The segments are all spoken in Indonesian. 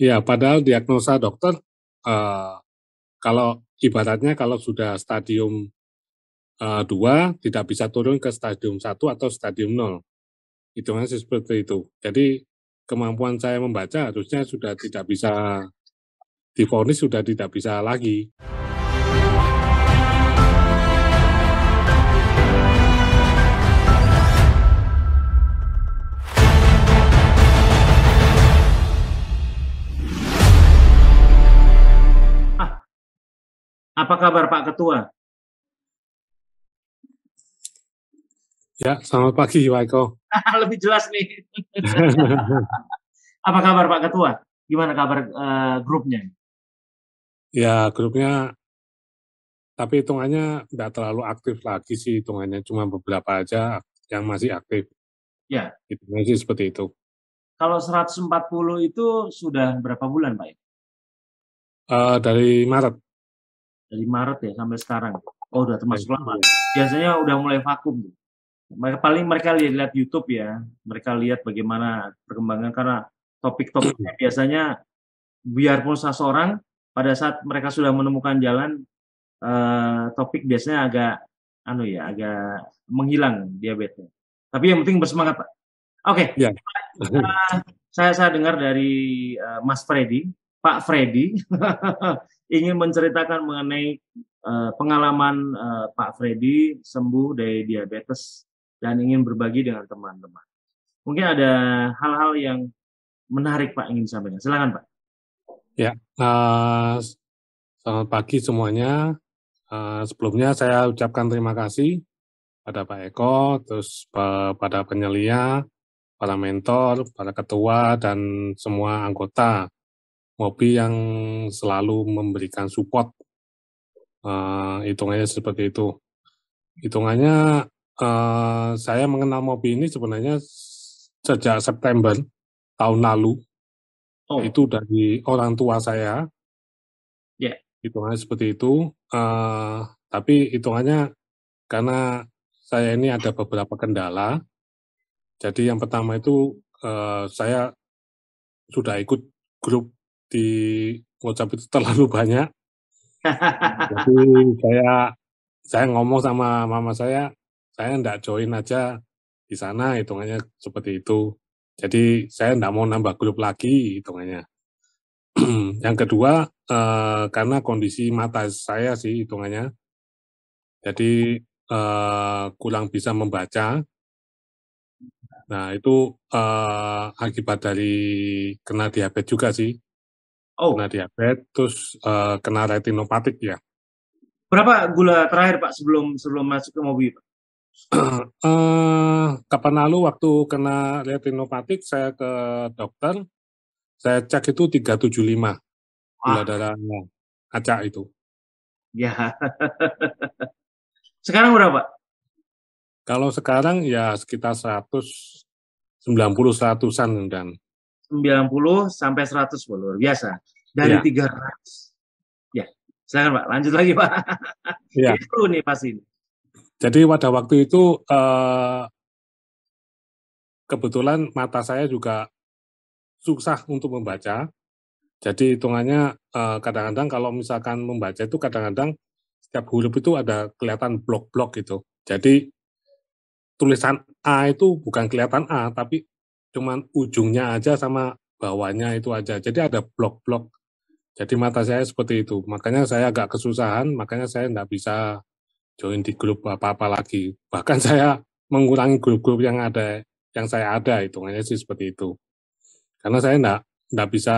Iya, padahal diagnosa dokter, eee, kalau ibaratnya kalau sudah stadium, 2 tidak bisa turun ke stadium 1 atau stadium 0, hitungannya sih seperti itu. Jadi, kemampuan saya membaca harusnya sudah tidak bisa divonis sudah tidak bisa lagi. Ah, apa kabar Pak Ketua? Ya, selamat pagi Pak Eko. Lebih jelas nih. Apa kabar Pak Ketua? Gimana kabar grupnya? Ya, grupnya tapi hitungannya nggak terlalu aktif lagi sih hitungannya, cuma beberapa aja yang masih aktif, Ya, hitungannya sih seperti itu. kalau 140 itu sudah berapa bulan Pak? Dari Maret. Dari Maret ya sampai sekarang. Oh, udah termasuk lama. Iya. Biasanya udah mulai vakum tuh. Paling mereka lihat YouTube ya. Mereka lihat bagaimana perkembangan karena topik-topiknya biasanya biarpun seseorang pada saat mereka sudah menemukan jalan topik biasanya agak agak menghilang diabetesnya. Tapi yang penting bersemangat Pak. Oke, Iya. saya dengar dari Mas Freddy, Pak Freddy, ingin menceritakan mengenai pengalaman Pak Freddy sembuh dari diabetes dan ingin berbagi dengan teman-teman. Mungkin ada hal-hal yang menarik Pak ingin disampaikan. Silakan Pak. Ya, selamat pagi semuanya. Sebelumnya saya ucapkan terima kasih pada Pak Eko, terus pada penyelia, para mentor, para ketua, dan semua anggota MOBI yang selalu memberikan support. Hitungannya seperti itu. Hitungannya saya mengenal MOBI ini sebenarnya sejak September tahun lalu. Oh, Itu dari orang tua saya, ya. hitungannya seperti itu. Tapi hitungannya karena saya ini ada beberapa kendala. Jadi yang pertama itu saya sudah ikut grup di WhatsApp itu terlalu banyak. Jadi saya ngomong sama mama saya enggak join aja di sana, hitungannya seperti itu. Jadi saya enggak mau nambah grup lagi, hitungannya. Yang kedua, karena kondisi mata saya sih hitungannya. Jadi, kurang bisa membaca. Nah itu, akibat dari kena diabetes juga sih. Kena Oh, diabetes, terus, kena retinopatik ya. berapa gula terakhir Pak sebelum sebelum masuk ke mobil Pak? Kapan lalu waktu kena retinopatik saya ke dokter, saya cek itu 375 gula Ah, darahnya, acak itu. ya. Sekarang berapa? Kalau sekarang ya sekitar 190, 100-an dan 90 sampai 100 luar biasa. Dari iya, 300. Ya, silakan Pak, lanjut lagi Pak. iya. Ini seru nih pasti ini. Jadi pada waktu itu, kebetulan mata saya juga susah untuk membaca. Jadi hitungannya, kadang-kadang kalau misalkan membaca itu kadang-kadang setiap huruf itu ada kelihatan blok-blok gitu. Jadi tulisan A itu bukan kelihatan A, tapi cuman ujungnya aja sama bawahnya itu aja. Jadi ada blok-blok. Jadi mata saya seperti itu. Makanya saya agak kesusahan, makanya saya nggak bisa join di grup apa-apa lagi. Bahkan saya mengurangi grup-grup yang saya ada, hitungannya sih seperti itu. Karena saya nggak bisa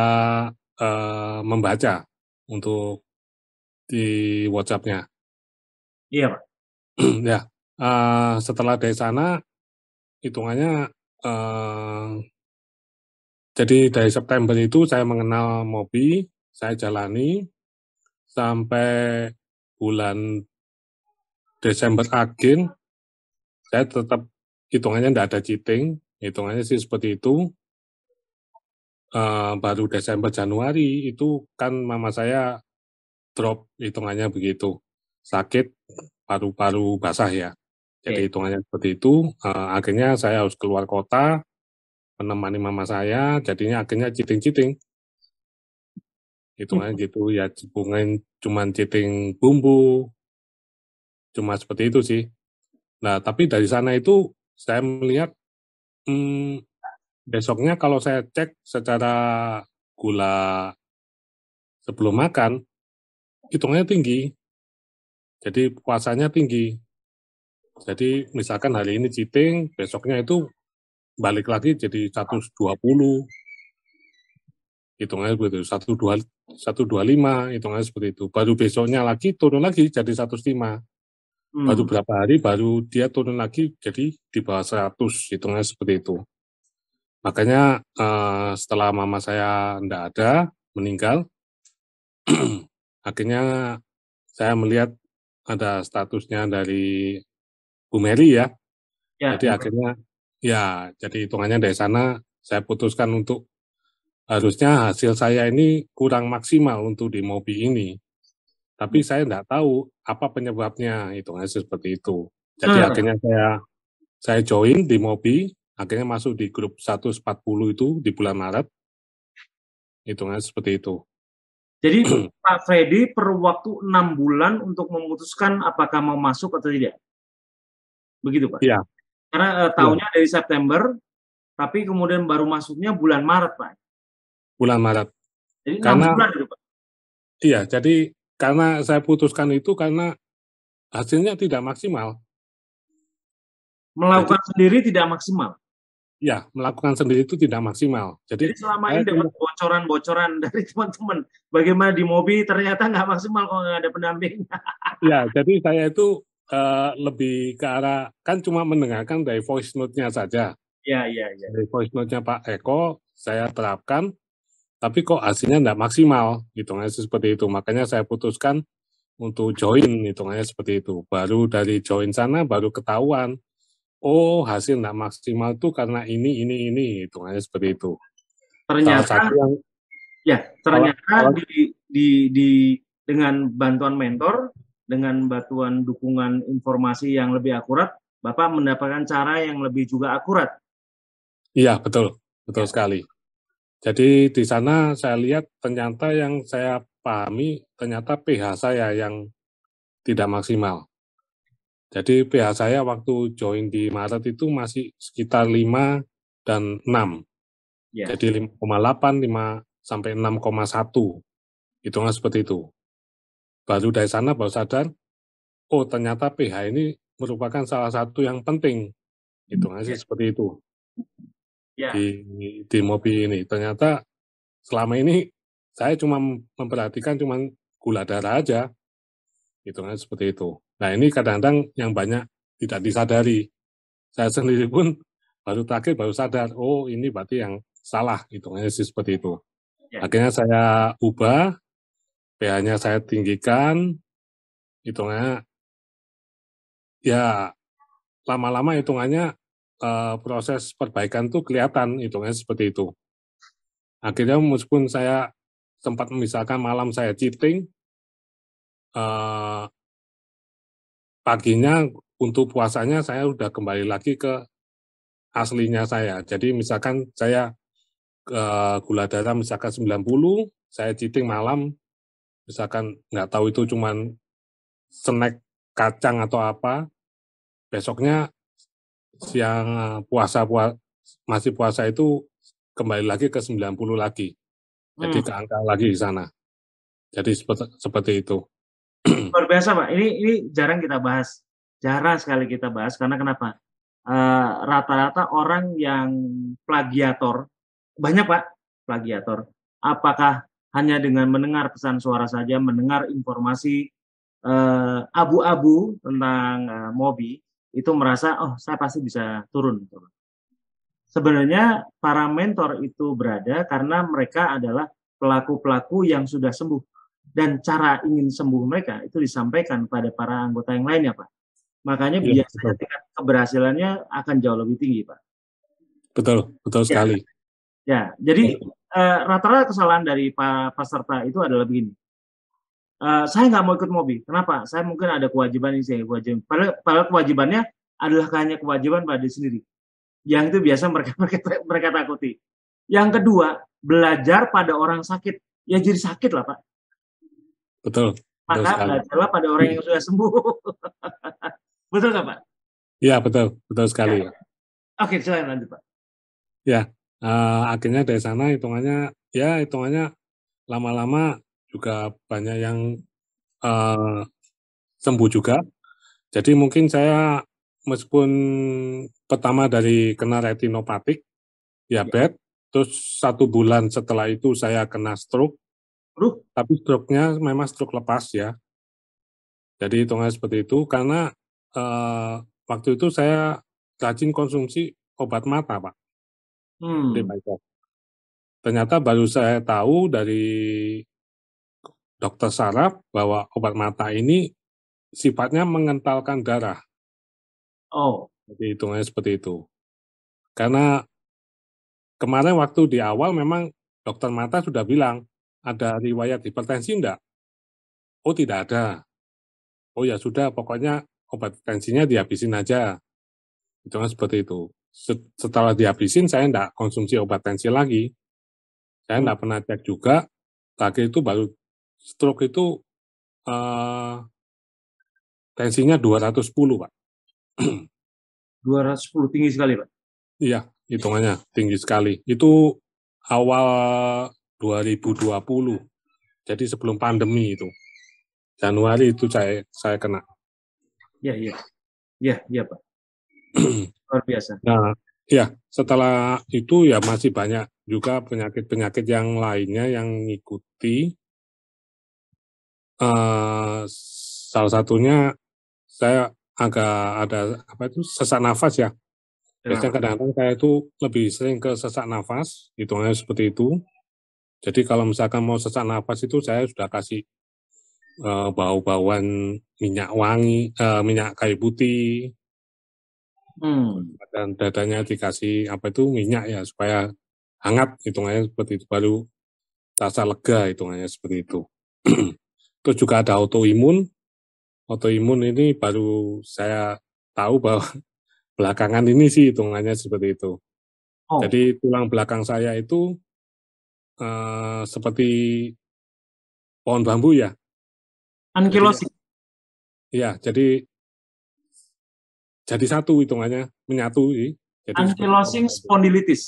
membaca untuk di WhatsApp-nya. Iya Pak. Ya, setelah dari sana hitungannya, eee, jadi dari September itu saya mengenal MOBI, saya jalani sampai bulan Desember akhir, saya tetap hitungannya nggak ada cheating, hitungannya sih seperti itu. Baru Desember, Januari itu kan mama saya drop, hitungannya begitu. Sakit, paru-paru basah ya. Jadi Oke. hitungannya seperti itu, akhirnya saya harus keluar kota, menemani mama saya, jadinya akhirnya cheating-cheating. hitungannya gitu ya, mungkin cuman cheating bumbu, cuma seperti itu sih. Nah, tapi dari sana itu saya melihat besoknya kalau saya cek secara gula sebelum makan, hitungannya tinggi. Jadi puasanya tinggi. Jadi misalkan hari ini cheating, besoknya itu balik lagi jadi 120, hitungannya begitu, 125, hitungannya seperti itu. Baru besoknya lagi turun lagi jadi 105. Baru berapa hari baru dia turun lagi jadi di bawah 100, hitungannya seperti itu. Makanya setelah mama saya enggak ada, meninggal, akhirnya saya melihat ada statusnya dari Bu Mary ya. Jadi akhirnya ya, jadi hitungannya dari sana saya putuskan untuk harusnya hasil saya ini kurang maksimal untuk di Mobi ini. Tapi saya enggak tahu apa penyebabnya, hitungannya seperti itu. Jadi akhirnya saya join di Mobi, akhirnya masuk di grup 140 itu di bulan Maret, hitungannya seperti itu. Jadi Pak Freddy perlu waktu 6 bulan untuk memutuskan apakah mau masuk atau tidak? Begitu Pak? Iya. Karena tahunnya dari September, tapi kemudian baru masuknya bulan Maret Pak? Bulan Maret. Jadi 6 bulan itu Pak? Iya, jadi karena saya putuskan itu karena hasilnya tidak maksimal. Melakukan sendiri tidak maksimal? Ya, melakukan sendiri itu tidak maksimal. Jadi selama ini dapat bocoran-bocoran dari teman-teman, bagaimana di Mobi ternyata nggak maksimal kalau nggak ada pendamping. Ya, jadi saya itu lebih ke arah, kan cuma mendengarkan dari voice note-nya saja. Iya. Dari voice note-nya Pak Eko, saya terapkan, tapi kok hasilnya tidak maksimal, hitungannya seperti itu. Makanya saya putuskan untuk join, hitungannya seperti itu. Baru dari join sana, baru ketahuan, oh hasil tidak maksimal itu karena ini, hitungannya seperti itu. Ternyata, dengan bantuan mentor, dengan bantuan dukungan informasi yang lebih akurat, Bapak mendapatkan cara yang lebih juga akurat. Iya, betul sekali. Jadi di sana saya lihat ternyata yang saya pahami, ternyata pH saya yang tidak maksimal. Jadi pH saya waktu join di Maret itu masih sekitar 5 dan 6. Jadi 5,8, 5 sampai 6,1. Hitungan seperti itu. Baru dari sana baru sadar, oh ternyata pH ini merupakan salah satu yang penting. Hitungannya sih seperti itu. Di Mobi ini. Ternyata selama ini saya cuma memperhatikan cuma gula darah aja. Hitungannya seperti itu. Nah ini kadang-kadang yang banyak tidak disadari. Saya sendiri pun baru terakhir baru sadar, oh ini berarti yang salah, hitungannya sih seperti itu. Akhirnya saya ubah, pH-nya saya tinggikan, hitungannya ya lama-lama hitungannya proses perbaikan tuh kelihatan, hitungannya seperti itu. Akhirnya meskipun saya sempat memisahkan malam saya cheating, paginya untuk puasanya saya udah kembali lagi ke aslinya saya. Jadi misalkan saya gula darah misalkan 90, saya cheating malam, misalkan nggak tahu itu cuman snack kacang atau apa, besoknya siang masih puasa itu kembali lagi ke 90 lagi. Jadi ke angka lagi di sana. Jadi seperti itu. Luar biasa Pak, ini jarang kita bahas. Jarang sekali kita bahas, karena kenapa? Rata-rata orang yang plagiator, banyak Pak, plagiator. Apakah hanya dengan mendengar pesan suara saja, mendengar informasi abu-abu tentang Mobi, itu merasa, oh saya pasti bisa turun. Sebenarnya para mentor itu berada karena mereka adalah pelaku-pelaku yang sudah sembuh. Dan cara ingin sembuh mereka itu disampaikan pada para anggota yang lainnya, Pak. Makanya biasanya tingkat keberhasilannya akan jauh lebih tinggi, Pak. Betul sekali. Ya, jadi rata-rata kesalahan dari peserta itu adalah begini. Saya nggak mau ikut Mobi. Kenapa? Saya mungkin ada kewajiban ini, padahal kewajibannya adalah hanya kewajiban pada diri sendiri. Yang itu biasa mereka takuti. Yang kedua, belajar pada orang sakit. ya jadi sakit lah Pak. Betul, betul Maka sekali. belajarlah pada orang yang sudah sembuh. Betul nggak Pak? Iya, betul, betul sekali. Ya. Oke, silakan lanjut Pak. Ya, akhirnya dari sana hitungannya lama-lama juga banyak yang sembuh juga. Jadi mungkin saya meskipun pertama dari kena retinopatik, Ya. diabetes, terus 1 bulan setelah itu saya kena stroke, Aduh, tapi stroke-nya memang stroke lepas ya. Jadi hitungannya seperti itu karena waktu itu saya rajin konsumsi obat mata, Pak. hmm. Ternyata baru saya tahu dari dokter saraf bahwa obat mata ini sifatnya mengentalkan darah. Oh, Jadi hitungannya seperti itu. Karena kemarin waktu di awal memang dokter mata sudah bilang, ada riwayat hipertensi enggak? Oh tidak ada. Oh ya sudah, pokoknya obat tensinya dihabisin aja. Hitungan seperti itu. Setelah dihabisin, saya enggak konsumsi obat tensi lagi. Saya hmm. enggak pernah cek juga. Terakhir itu baru stroke itu tensinya 210, Pak. 210 tinggi sekali Pak. Iya, hitungannya tinggi sekali. Itu awal 2020. Jadi sebelum pandemi itu. Januari itu saya kena. Ya, ya. Ya, ya Pak. Luar biasa. Nah, ya setelah itu ya masih banyak juga penyakit-penyakit yang lainnya yang ngikuti. Salah satunya saya agak ada sesak nafas ya. Biasanya Kenapa? kadang-kadang saya itu lebih sering ke sesak nafas, hitungannya seperti itu. Jadi kalau misalkan mau sesak nafas itu saya sudah kasih bau-bauan minyak wangi, minyak kayu putih, Hmm. dan dadanya dikasih minyak ya supaya hangat, hitungannya seperti itu, baru rasa lega, hitungannya seperti itu. Terus juga ada autoimun ini baru saya tahu bahwa belakangan ini sih hitungannya seperti itu. Oh, Jadi tulang belakang saya itu seperti pohon bambu ya. Jadi ankylosing. ya, jadi satu hitungannya, menyatu sih. Jadi seperti pohon Ankylosing bambu. spondylitis.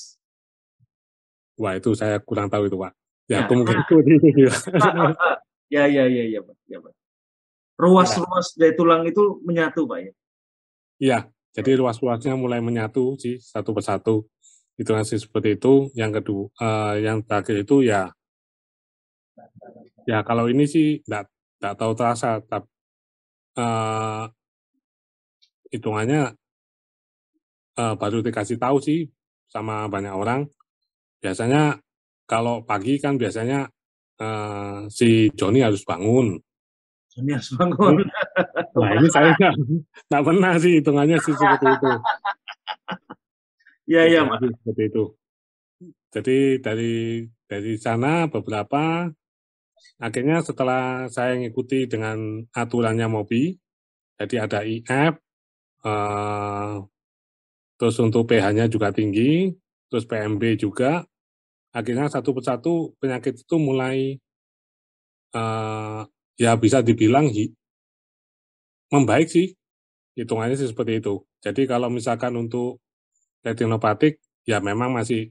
Wah, itu saya kurang tahu itu, Pak. Ya, Ya, kemungkinan seperti itu juga. ya, ya, ya, ya, Pak. Ya, Pak. Ya, Ruas-ruas dari tulang itu menyatu, Pak ya. iya. Jadi ruas-ruasnya mulai menyatu sih satu persatu. Itu sih seperti itu. Yang kedua, yang terakhir itu ya kalau ini sih nggak tahu terasa, tapi hitungannya baru dikasih tahu sih sama banyak orang. Biasanya kalau pagi kan biasanya si Joni harus bangun. Ini harus Ini, bangun. nah ini saya nggak pernah sih hitungannya sih seperti itu. Ya, ya, Hitungannya Pak. sih seperti itu. Jadi dari sana beberapa, akhirnya setelah saya ngikuti dengan aturannya MOPI, jadi ada IF, terus untuk pH-nya juga tinggi, terus PMB juga, akhirnya satu persatu penyakit itu mulai ya bisa dibilang membaik sih, hitungannya sih seperti itu. Jadi kalau misalkan untuk retinopatik, ya memang masih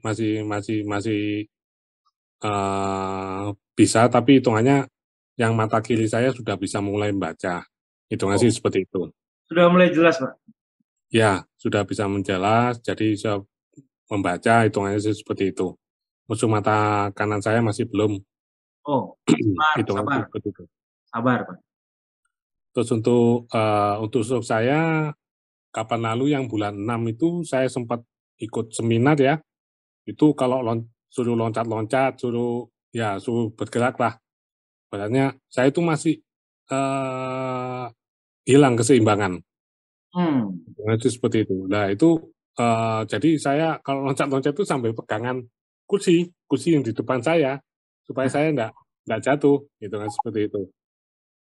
bisa, tapi hitungannya yang mata kiri saya sudah bisa mulai membaca. Hitungannya Oh, sih seperti itu. sudah mulai jelas, Pak. Ya, sudah bisa menjelas, jadi saya membaca, hitungannya sih seperti itu. Musuh mata kanan saya masih belum, Oh, sabar, hitungannya sih sabar, seperti itu. sabar, Pak. Terus untuk stroke saya, kapan lalu yang bulan 6 itu saya sempat ikut seminar ya, itu kalau suruh loncat-loncat, suruh bergerak lah. Sebenarnya saya itu masih hilang keseimbangan. Hmm. Itu seperti itu. Nah itu jadi saya kalau loncat-loncat itu sambil pegangan kursi yang di depan saya supaya saya enggak jatuh, gitu kan seperti itu.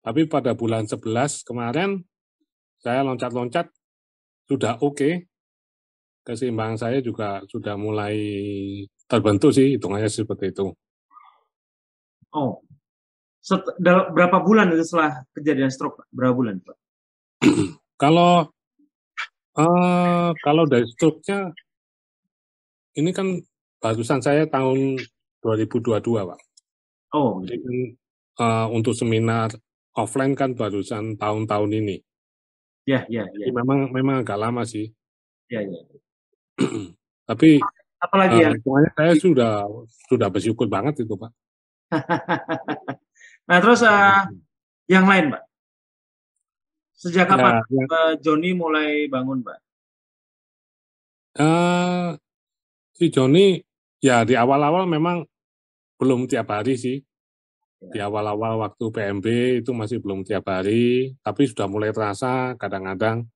Tapi pada bulan 11 kemarin saya loncat-loncat sudah oke, keseimbangan saya juga sudah mulai terbentuk sih, hitungannya seperti itu. Oh, berapa bulan itu setelah kejadian stroke, Pak? Berapa bulan, Pak? Kalau dari stroke-nya, ini kan barusan saya tahun 2022, Pak. Oh, Jadi kan untuk seminar offline kan barusan tahun-tahun ini. ya. Jadi memang agak lama sih. Ya. Tapi Apalagi yang hitungannya saya sudah bersyukur banget itu, Pak. nah, terus yang lain, Pak. Sejak kapan Ya, Joni mulai bangun, Pak? si Joni ya di awal-awal memang belum tiap hari sih. Di awal-awal waktu PMB itu masih belum tiap hari, tapi sudah mulai terasa kadang-kadang.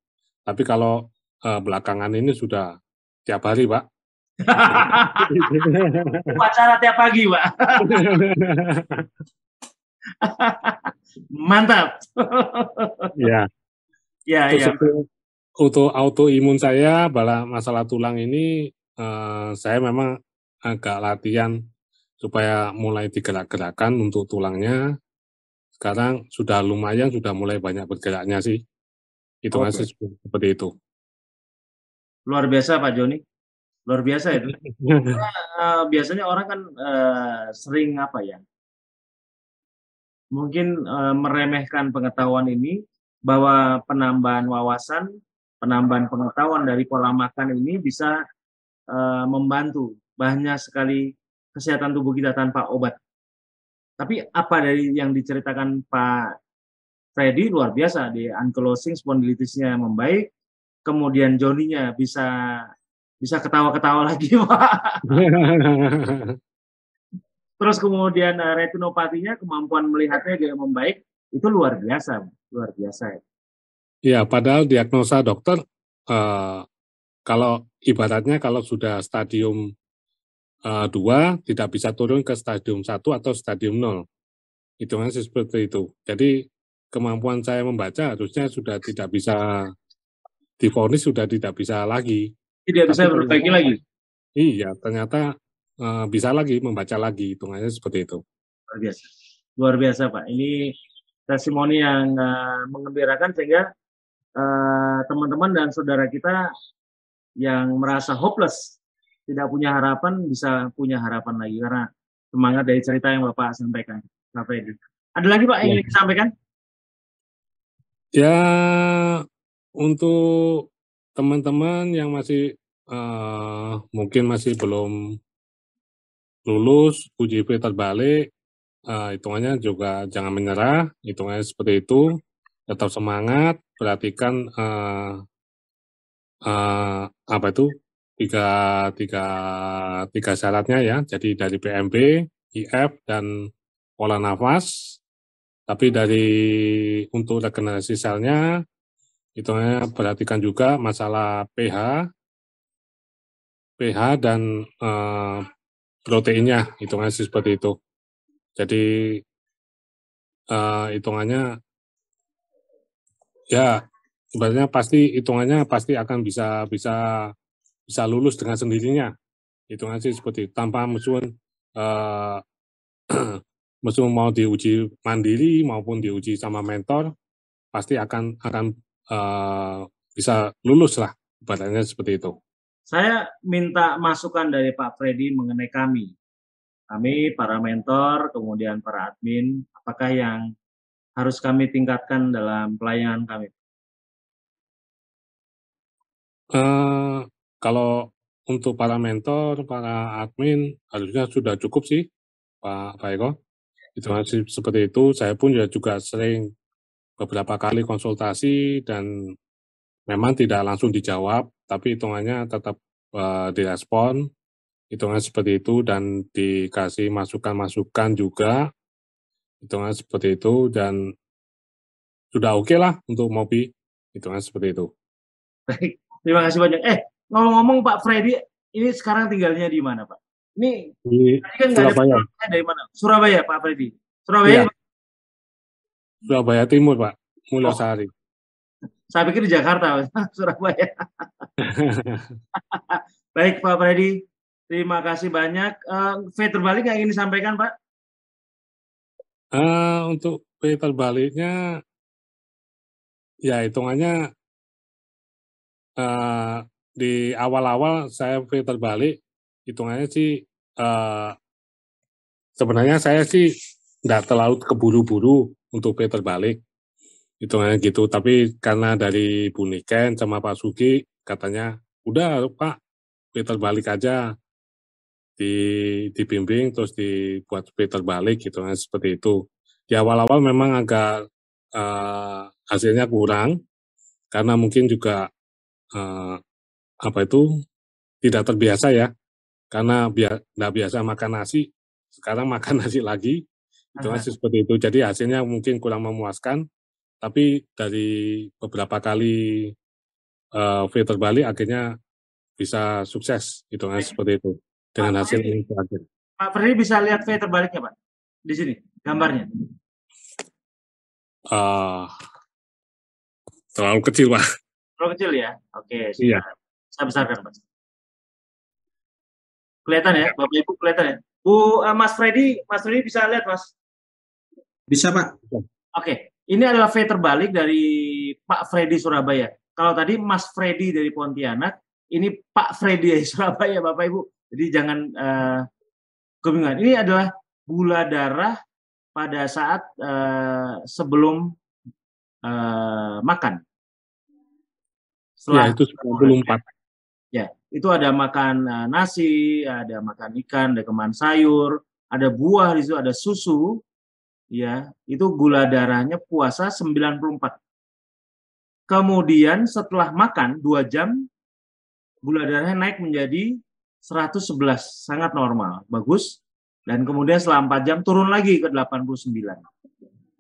Tapi kalau belakangan ini sudah tiap hari, Pak. Upacara tiap pagi, Pak. Mantap. Ya. Ya. Untuk autoimun saya, masalah tulang ini, saya memang agak latihan supaya mulai digerak-gerakan untuk tulangnya. Sekarang sudah lumayan, sudah mulai banyak bergeraknya sih. Hitungan Oke. seperti itu. Luar biasa, Pak Joni. Luar biasa itu. Biasanya orang kan sering apa ya? Mungkin meremehkan pengetahuan ini, bahwa penambahan wawasan, penambahan pengetahuan dari pola makan ini bisa membantu banyak sekali kesehatan tubuh kita tanpa obat. Tapi apa dari yang diceritakan Pak Freddy luar biasa, di ankylosing spondylitisnya membaik, kemudian Joninya bisa ketawa-ketawa lagi, Pak. Terus kemudian retinopatinya, kemampuan melihatnya juga membaik, itu luar biasa, luar biasa. Ya, padahal diagnosa dokter, kalau ibaratnya kalau sudah stadium 2 tidak bisa turun ke stadium 1 atau stadium 0. Hitungannya seperti itu. Jadi kemampuan saya membaca harusnya sudah tidak bisa divonis, sudah tidak bisa lagi. Tidak bisa Tapi diperbaiki lagi. iya, ternyata bisa lagi membaca lagi, hitungannya seperti itu. Luar biasa. Luar biasa, Pak. Ini testimoni yang menggembirakan, sehingga teman-teman dan saudara kita yang merasa hopeless, tidak punya harapan, bisa punya harapan lagi karena semangat dari cerita yang Bapak sampaikan, Pak Freddy. Ada lagi, Pak, yang ingin disampaikan? Ya, untuk teman-teman yang masih mungkin masih belum lulus UJP terbalik, hitungannya juga jangan menyerah, hitungannya seperti itu, tetap semangat, perhatikan apa itu tiga syaratnya ya. Jadi dari PMB, IF, dan pola nafas. Tapi untuk regenerasi selnya, hitungannya perhatikan juga masalah pH dan proteinnya, hitungannya seperti itu. Jadi hitungannya ya sebenarnya hitungannya pasti akan bisa lulus dengan sendirinya. Hitungannya sih seperti itu. Tanpa musuhan meski mau diuji mandiri maupun diuji sama mentor, pasti akan bisa lulus lah, ibaratnya seperti itu. Saya minta masukan dari Pak Freddy mengenai kami para mentor, kemudian para admin, apakah yang harus kami tingkatkan dalam pelayanan kami? Kalau untuk para mentor, para admin, harusnya sudah cukup sih, Pak Eko. Itu seperti itu. Saya pun juga sering beberapa kali konsultasi dan memang tidak langsung dijawab, tapi hitungannya tetap direspon, hitungannya seperti itu, dan dikasih masukan-masukan juga, hitungannya seperti itu, dan sudah oke lah untuk Mobi, hitungannya seperti itu. Baik, terima kasih banyak. Ngomong-ngomong, Pak Freddy, ini sekarang tinggalnya di mana, Pak? Ini Di tadi kan nggak ada Surabaya. dari mana? Surabaya, Pak Freddy. Surabaya. Iya, Surabaya Timur, Pak, Oh, Mulyosari. saya pikir di Jakarta, Surabaya. Baik, Pak Freddy, terima kasih banyak. V terbalik yang ingin disampaikan, Pak? Untuk V terbaliknya, ya hitungannya di awal-awal saya V terbalik, hitungannya sih sebenarnya saya sih nggak terlalu keburu-buru untuk V terbalik, hitungannya gitu. Tapi karena dari Bu Niken sama Pak Sugi katanya, udah Pak V terbalik aja, dibimbing terus dibuat V terbalik gitu kan, seperti itu. Di awal-awal memang agak hasilnya kurang karena mungkin juga tidak terbiasa ya, karena nggak biasa makan nasi, sekarang makan nasi lagi, itu kan seperti itu. Jadi hasilnya mungkin kurang memuaskan, tapi dari beberapa kali V terbalik akhirnya bisa sukses, gitu kan seperti itu. Dengan hasil ini terakhir. Pak Freddy bisa lihat V terbaliknya Pak, di sini gambarnya. Terlalu kecil Pak. Terlalu kecil ya? Oke, Iya. saya besarkan Pak. Kelihatan ya, Bapak Ibu kelihatan ya? Mas Freddy bisa lihat Mas? Bisa Pak. Oke, ini adalah V terbalik dari Pak Freddy Surabaya. Kalau tadi Mas Freddy dari Pontianak, ini Pak Freddy dari Surabaya Bapak Ibu. Jadi jangan kebingungan. Ini adalah gula darah pada saat sebelum makan. Ya, itu 94. Ya, itu ada makan nasi, ada makan ikan, ada makan sayur, ada buah di situ, ada susu. Ya, itu gula darahnya puasa 94. Kemudian setelah makan 2 jam, gula darahnya naik menjadi 111, sangat normal, bagus. Dan kemudian setelah 4 jam turun lagi ke 89.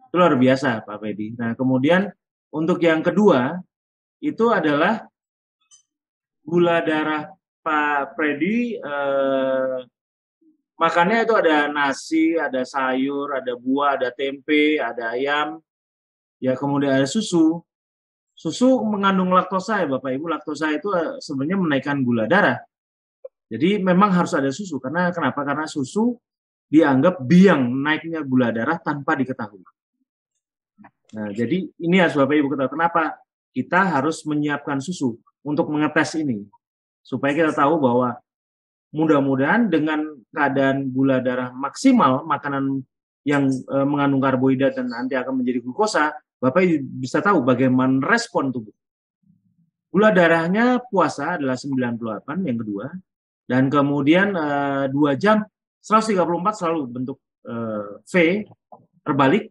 Itu luar biasa Pak Freddy. Nah, kemudian untuk yang kedua, itu adalah gula darah Pak Freddy, makannya itu ada nasi, ada sayur, ada buah, ada tempe, ada ayam, ya kemudian ada susu. Susu mengandung laktosa ya Bapak Ibu. Laktosa itu sebenarnya menaikkan gula darah. Jadi memang harus ada susu. Karena kenapa? Karena susu dianggap biang naiknya gula darah tanpa diketahui. Nah, jadi ini harus Bapak Ibu ketahui. Kenapa kita harus menyiapkan susu untuk mengetes ini. Supaya kita tahu bahwa mudah-mudahan dengan keadaan gula darah maksimal, makanan yang mengandung karbohidrat dan nanti akan menjadi glukosa, Bapak bisa tahu bagaimana respon tubuh. Gula darahnya puasa adalah 98 yang kedua, dan kemudian 2 jam 134 selalu bentuk V terbalik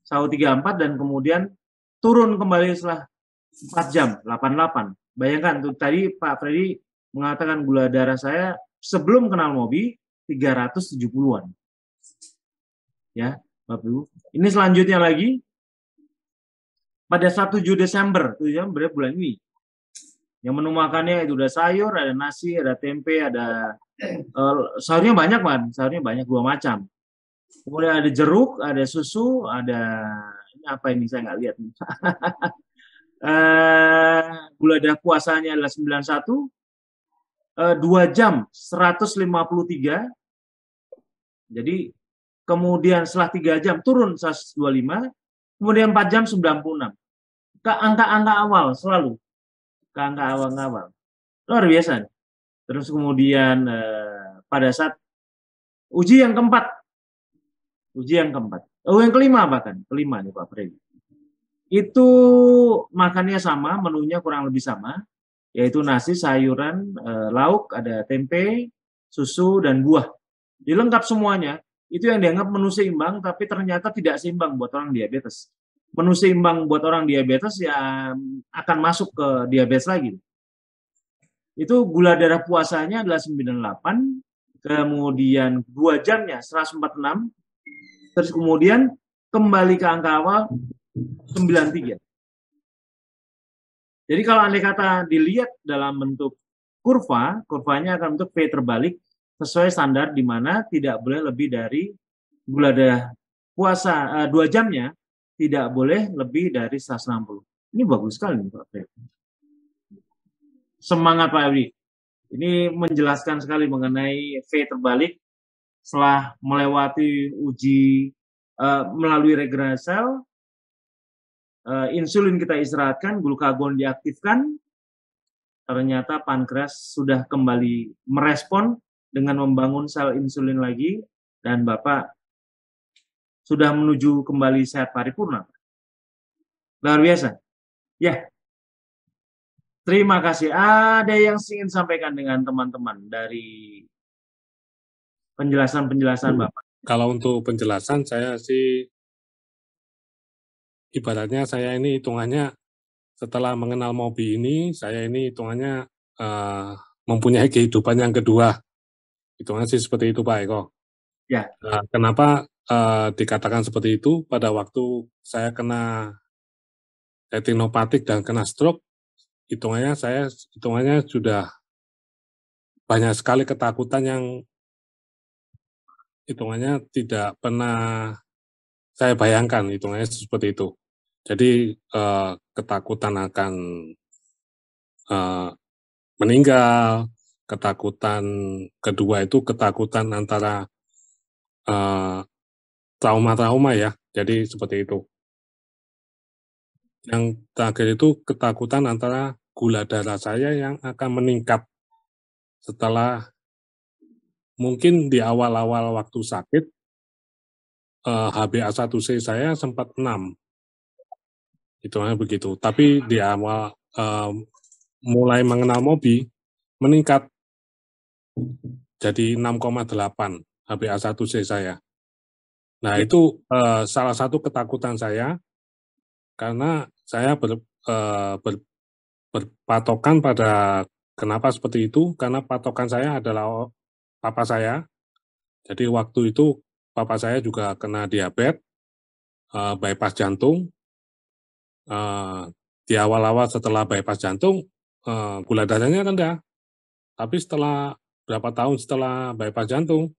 134 dan kemudian turun kembali setelah 4 jam 88. Bayangkan tuh tadi Pak Freddy mengatakan gula darah saya sebelum kenal Mobi 370-an. Ya, Bapak Ibu. Ini selanjutnya lagi pada 1 Desember, bulan ini. Yang menu makannya itu udah sayur, ada nasi, ada tempe, ada sayurnya banyak kan, sayurnya banyak 2 macam. Kemudian ada jeruk, ada susu, ada ini apa ini saya nggak lihat. Gula darah puasanya adalah 91, 2 jam 153. Jadi kemudian setelah 3 jam turun 125, kemudian 4 jam 96. Ke angka-angka awal selalu. Ke angka awal-awal. Luar biasa. Terus kemudian pada saat uji yang keempat. Yang kelima bahkan. Kelima nih Pak Freddy. Itu makannya sama, menunya kurang lebih sama. Yaitu nasi, sayuran, lauk, ada tempe, susu, dan buah. Dilengkap semuanya. Itu yang dianggap menu seimbang, tapi ternyata tidak seimbang buat orang diabetes. Menu seimbang buat orang diabetes ya akan masuk ke diabetes lagi. Itu gula darah puasanya adalah 98, kemudian 2 jamnya 146, terus kemudian kembali ke angka awal 93. Jadi kalau andai kata dilihat dalam bentuk kurvanya akan bentuk V terbalik sesuai standar di mana tidak boleh lebih dari gula darah puasa 2 jamnya tidak boleh lebih dari 160. Ini bagus sekali Pak Freddy. Semangat Pak Freddy. Ini menjelaskan sekali mengenai V terbalik setelah melewati uji melalui regenerasi sel, insulin kita istirahatkan, glukagon diaktifkan, ternyata pankreas sudah kembali merespon dengan membangun sel insulin lagi, dan Bapak sudah menuju kembali sehat paripurna. Luar biasa. Ya, terima kasih. Ada yang ingin sampaikan dengan teman-teman dari penjelasan-penjelasan Bapak? Kalau untuk penjelasan saya sih, ibaratnya saya ini hitungannya setelah mengenal Mobi ini, saya ini hitungannya mempunyai kehidupan yang kedua. Hitungannya sih seperti itu Pak Eko. Ya. Kenapa dikatakan seperti itu? Pada waktu saya kena retinopatik dan kena stroke, hitungannya sudah banyak sekali ketakutan yang hitungannya tidak pernah saya bayangkan, hitungannya seperti itu. Jadi ketakutan akan meninggal, ketakutan kedua itu ketakutan antara trauma-trauma ya, jadi seperti itu. Yang terakhir itu ketakutan antara gula darah saya yang akan meningkat setelah mungkin di awal-awal waktu sakit, HbA1c saya sempat 6. Hitungannya begitu. Tapi di awal mulai mengenal Mobi, meningkat jadi 6,8 HbA1c saya. Nah, itu salah satu ketakutan saya, karena saya berpatokan pada kenapa seperti itu, karena patokan saya adalah papa saya. Jadi waktu itu papa saya juga kena diabetes, bypass jantung. Di awal-awal setelah bypass jantung, gula darahnya rendah. Tapi setelah berapa tahun setelah bypass jantung,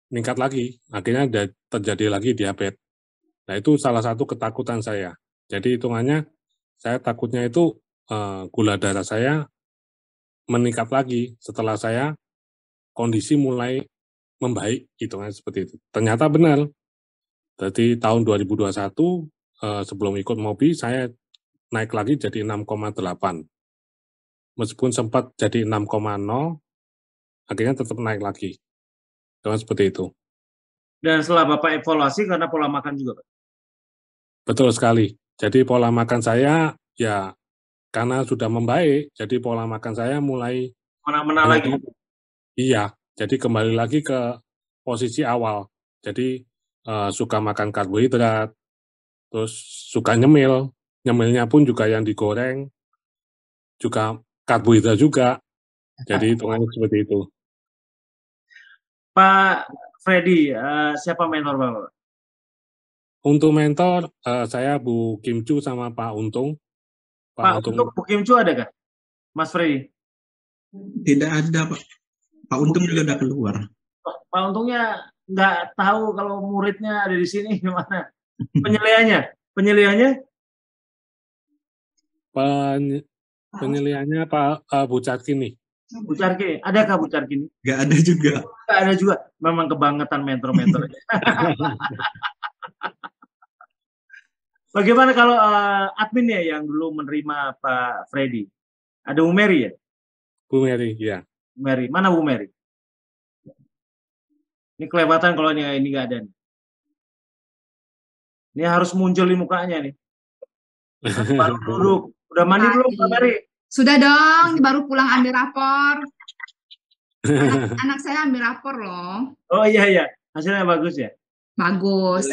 meningkat lagi. Akhirnya terjadi lagi diabetes. Nah, itu salah satu ketakutan saya. Jadi hitungannya, saya takutnya itu gula darah saya meningkat lagi setelah saya kondisi mulai membaik, hitungannya seperti itu. Ternyata benar. Jadi tahun 2021, sebelum ikut Mobi, saya naik lagi jadi 6,8. Meskipun sempat jadi 6,0, akhirnya tetap naik lagi. Seperti itu. Dan setelah Bapak evaluasi karena pola makan juga, Pak? Betul sekali. Jadi pola makan saya, ya karena sudah membaik, jadi pola makan saya mulai Mana-mana lagi? Iya, jadi kembali lagi ke posisi awal. Jadi suka makan karbohidrat, terus suka nyemil. Nyemilnya pun juga yang digoreng, juga karbohidrat juga. Jadi hitungannya seperti itu. Pak Freddy, siapa mentor Bapak? Untuk mentor, saya Bu Kim Chu sama Pak Untung. Pak Untung, Bu Kim Chu ada kah? Mas Freddy? Tidak ada, Pak. Pak Untung juga udah keluar. Oh, Pak Untungnya nggak tahu kalau muridnya ada di sini gimana? Penyelihannya? Penyelihannya Pak Bu Carkini. Bu Carkini, adakah Bu Carkini? Nggak ada juga. Nggak ada juga. Memang kebangetan mentor-mentor. Bagaimana kalau admin ya yang dulu menerima Pak Freddy? Ada Bu Mary ya? Bu Mary, ya. Mary, mana Bu Mary? Ini kelewatan kalau ini nggak ada nih. Ini harus muncul di mukanya nih. Baru duduk. Udah mandi belum Pak Mary? Sudah dong, baru pulang ambil rapor. Anak saya ambil rapor loh. Oh iya, hasilnya bagus ya? Bagus,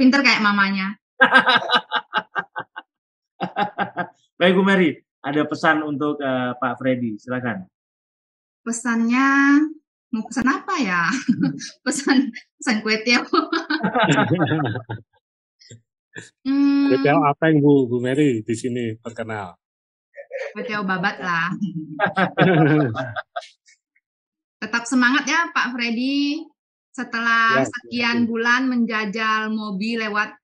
pinter kayak mamanya. Baik Bu Mary, ada pesan untuk Pak Freddy, silakan. Pesannya, mau pesan apa ya? pesan kue tiaw. Kue tiaw apa yang Bu Mary di sini terkenal? Kue tiaw babat lah. Tetap semangat ya Pak Freddy. Setelah sekian bulan menjajal Mobi lewat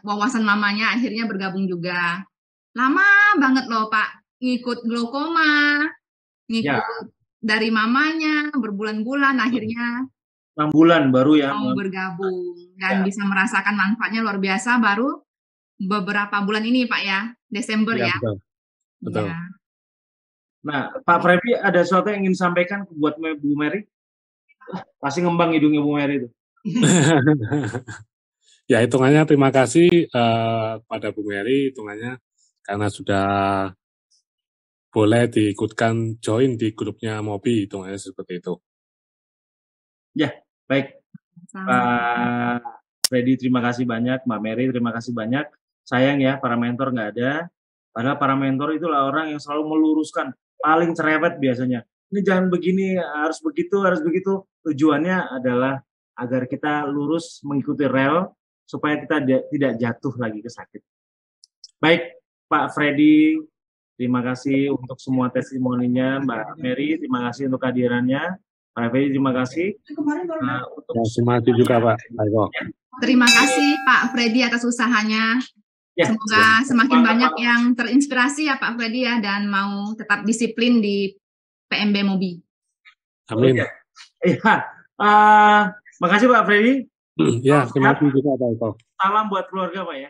wawasan mamanya, akhirnya bergabung juga. Lama banget loh Pak, ngikut glaukoma, ngikut dari mamanya berbulan-bulan, akhirnya 6 bulan baru ya. mau bergabung dan bisa merasakan manfaatnya luar biasa baru beberapa bulan ini Pak ya, Desember ya. Betul. Ya. Nah, Pak Freddy ada sesuatu yang ingin sampaikan buat Bu Mary? Pasti ngembang hidungnya Bu Mary itu. Ya, hitungannya terima kasih pada Bu Mary, hitungannya karena sudah boleh diikutkan join di grupnya Mobi, hitungannya seperti itu. Ya, baik. Pak Freddy terima kasih banyak, Mbak Mary terima kasih banyak. Sayang ya para mentor nggak ada. Padahal para mentor itulah orang yang selalu meluruskan, paling cerewet biasanya. Ini jangan begini, harus begitu, harus begitu. Tujuannya adalah agar kita lurus mengikuti rel supaya kita tidak jatuh lagi ke sakit. Baik, Pak Freddy, terima kasih untuk semua testimoninya. Mbak Mary, terima kasih untuk kehadirannya. Pak Freddy, terima kasih. Terima kasih juga Pak. Terima kasih Pak Freddy atas usahanya. Semoga semakin banyak yang terinspirasi ya Pak Freddy ya, dan mau tetap disiplin di PMB Mobi. Amin. Iya. Makasih Pak Freddy. Ya, terima kasih juga Pak Eko. Salam buat keluarga Pak ya.